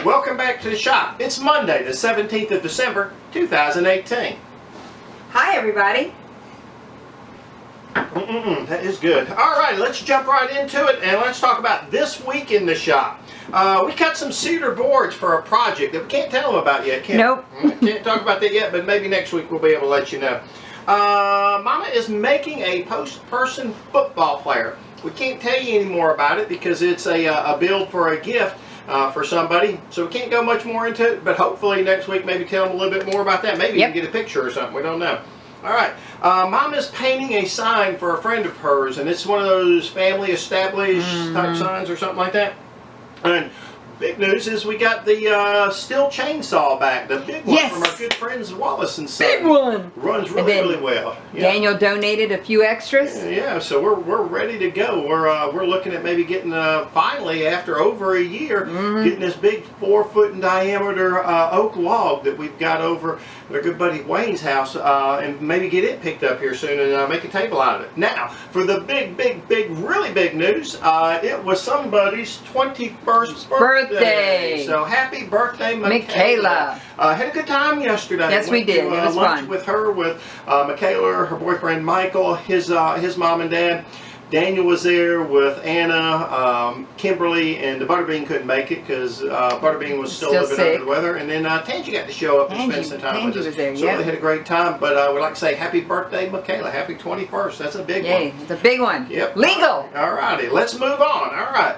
Welcome back to the shop. It's Monday, the 17th of December, 2018. Hi, everybody. That is good. All right, let's jump right into it, and let's talk about this week in the shop. We cut some cedar boards for a project that we can't tell them about yet, can we? Nope. Can't talk about that yet, but maybe next week we'll be able to let you know. Mama is making a post-person football player. We can't tell you any more about it because it's a build for a gift for somebody, so we can't go much more into it, but hopefully next week maybe tell them a little bit more about that. Maybe you can get a picture or something. We don't know. All right. Mama's painting a sign for a friend of hers, and it's one of those family established type signs or something like that. And big news is we got the steel chainsaw back, the big one from our good friends Wallace and Son. Big one. Runs really well. Yeah. Daniel donated a few extras. Yeah, so we're ready to go. We're looking at maybe getting finally after over a year getting this big 4 foot in diameter oak log that we've got over at our good buddy Wayne's house, and maybe get it picked up here soon and make a table out of it. Now for the really big news, it was somebody's 21st birthday. So happy birthday, Michaela. Had a good time yesterday. Yes, we did. It was lunch fun. with her, with Michaela, her boyfriend Michael, his mom and dad. Daniel was there with Anna, Kimberly, and the Butterbean couldn't make it because Butterbean was still a little bit under the weather. And then Tangy got to show up and spend some time with us. Was there, so they had a great time. But we'd like to say happy birthday, Michaela. Happy 21st. That's a big one. It's a big one. Yep. Legal. All righty. Let's move on. All right.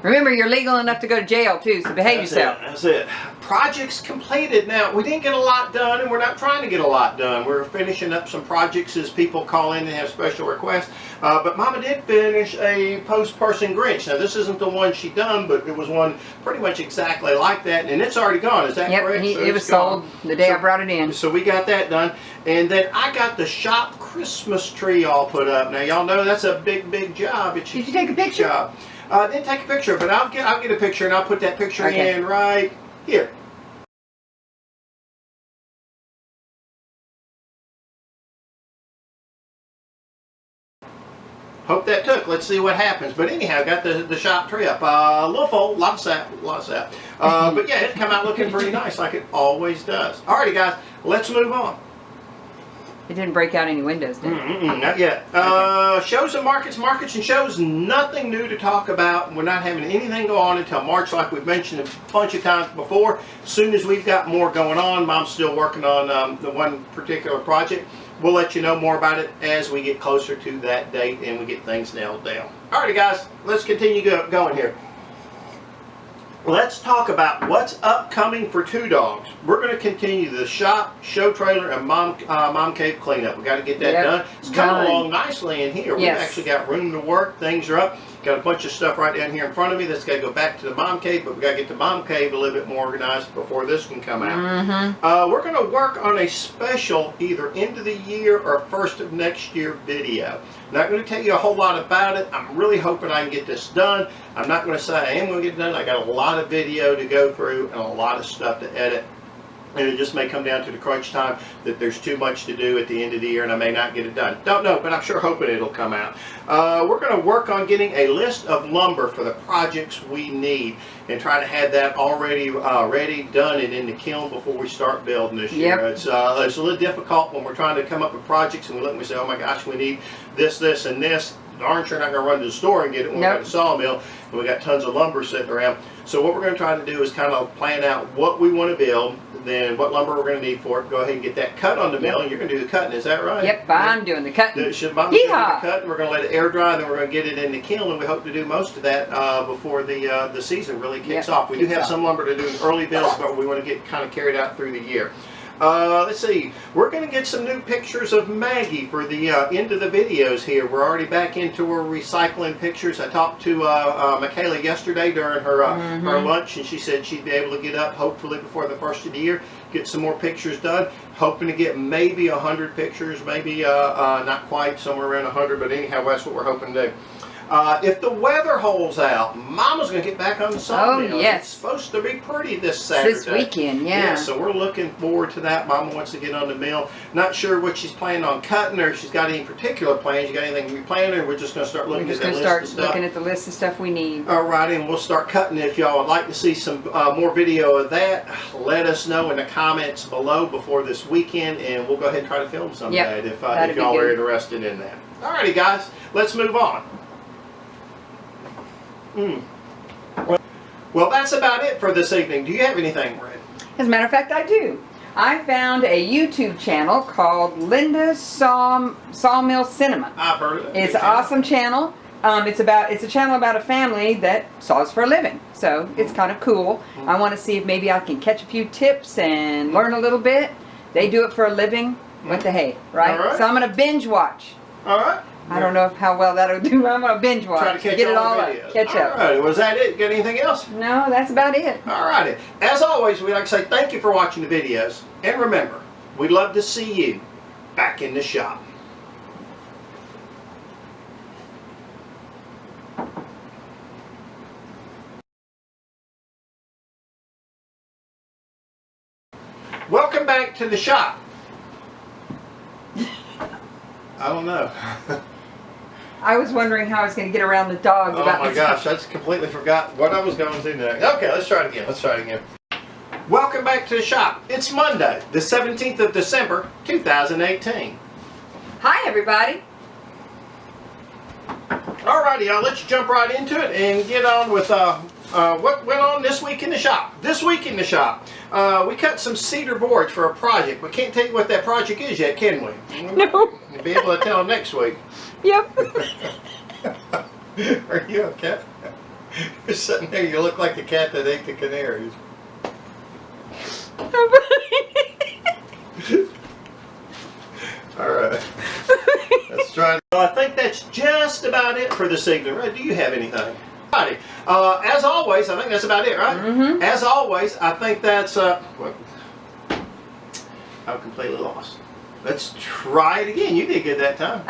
Remember, you're legal enough to go to jail, too, so behave yourself. That's it. Projects completed. Now, we didn't get a lot done, and we're not trying to get a lot done. We're finishing up some projects as people call in and have special requests. But Mama did finish a post-person Grinch. Now, this isn't the one she done, but it was one pretty much exactly like that, and it's already gone. Is that correct? Yep, it was sold the day I brought it in. So we got that done. And then I got the shop Christmas tree all put up. Now, y'all know that's a big job. It's Did you take a picture? Job. I didn't take a picture, but I'll get a picture, and I'll put that picture in right here. Hope that took. Let's see what happens. But anyhow, got the shop tree up. A little fold, a lot of sap. But yeah, it come out looking pretty nice, like it always does. Alrighty, guys, let's move on. It didn't break out any windows, did it? Not yet. Shows and markets and shows, nothing new to talk about. We're not having anything go on until March, like we've mentioned a bunch of times before. As soon as we've got more going on, Mom's still working on the one particular project. We'll let you know more about it as we get closer to that date and we get things nailed down. Alrighty, guys, let's continue going here. Let's talk about what's upcoming for Two Dogs. We're going to continue the shop, show trailer, and mom cave cleanup. We got to get that done. It's coming along nicely in here. We've actually got room to work. Things are up. Got a bunch of stuff right down here in front of me that's got to go back to the mom cave, but we got to get the mom cave a little bit more organized before this can come out. We're going to work on a special either end of the year or first of next year video. Not going to tell you a whole lot about it. I'm really hoping I can get this done. I'm not going to say I am going to get it done. I got a lot of video to go through and a lot of stuff to edit. And it just may come down to the crunch time that there's too much to do at the end of the year and I may not get it done. Don't know, but I'm sure hoping it'll come out. We're going to work on getting a list of lumber for the projects we need and try to have that already ready, done, and in the kiln before we start building this year. It's a little difficult when we're trying to come up with projects and we look and we say, oh my gosh, we need this, this, and this. Darn sure not going to run to the store and get it when we got a sawmill and we got tons of lumber sitting around. So what we're going to try to do is kind of plan out what we want to build, then what lumber we're going to need for it. Go ahead and get that cut on the mill, and you're going to do the cutting. Is that right? Yep, I'm doing the cutting. Mom's doing the cutting. We're going to let it air dry, and then we're going to get it in the kiln, and we hope to do most of that before the season really kicks off. We do have some lumber to do early builds, but we want to get kind of carried out through the year. Let's see, we're going to get some new pictures of Maggie for the end of the videos here. We're already back into her recycling pictures. I talked to Michaela yesterday during her lunch, and she said she'd be able to get up hopefully before the first of the year, get some more pictures done. Hoping to get maybe 100 pictures, maybe not quite, somewhere around 100, but anyhow, that's what we're hoping to do. If the weather holds out, Mama's going to get back on the sawmill. Oh, yes. It's supposed to be pretty this Saturday. This weekend, yeah. Yeah, so we're looking forward to that. Mama wants to get on the mill. Not sure what she's planning on cutting, or if she's got any particular plans. You got anything we planning, or we're just going to start looking We're at just that going to list start of stuff? looking at the list of stuff we need. All right, and we'll start cutting. If y'all would like to see some more video of that, let us know in the comments below before this weekend, and we'll go ahead and try to film some Yep, of that if that'd be y'all are good. interested in that. Alrighty, guys, let's move on. Well, that's about it for this evening. Do you have anything, Brett? As a matter of fact, I do. I found a YouTube channel called Linda's Sawmill Cinema. I've heard of it. It's an awesome channel. It's a channel about a family that saws for a living. So it's kind of cool. I want to see if maybe I can catch a few tips and learn a little bit. They do it for a living. What the hey, right? All right. So I'm going to binge watch. All right. I don't know how well that'll do, but I'm going to binge watch. Try to catch Get it all all the up. videos. Catch up. All right. Was that it? Got anything else? No, that's about it. Alrighty. As always, we'd like to say thank you for watching the videos. And remember, we'd love to see you back in the shop. Welcome back to the shop. I don't know. I was wondering how I was going to get around the dogs. Oh about my this. gosh, I just completely forgot what I was going to next. Okay, let's try it again. Let's try it again. Welcome back to the shop. It's Monday, the 17th of December, 2018. Hi, everybody. Alrighty, I'll let you jump right into it and get on with what went on this week in the shop. This week in the shop, we cut some cedar boards for a project. We can't tell you what that project is yet, can we? No. We'll be able to tell them next week. Yep. Are you okay? You're sitting there, you look like the cat that ate the canaries. Alright. Let's try. Well, I think that's just about it for this evening. Right? Do you have anything? Alrighty. As always, I think that's about it, right? Mm-hmm. As always, I think that's what? I'm completely lost. Let's try it again. You did good that time.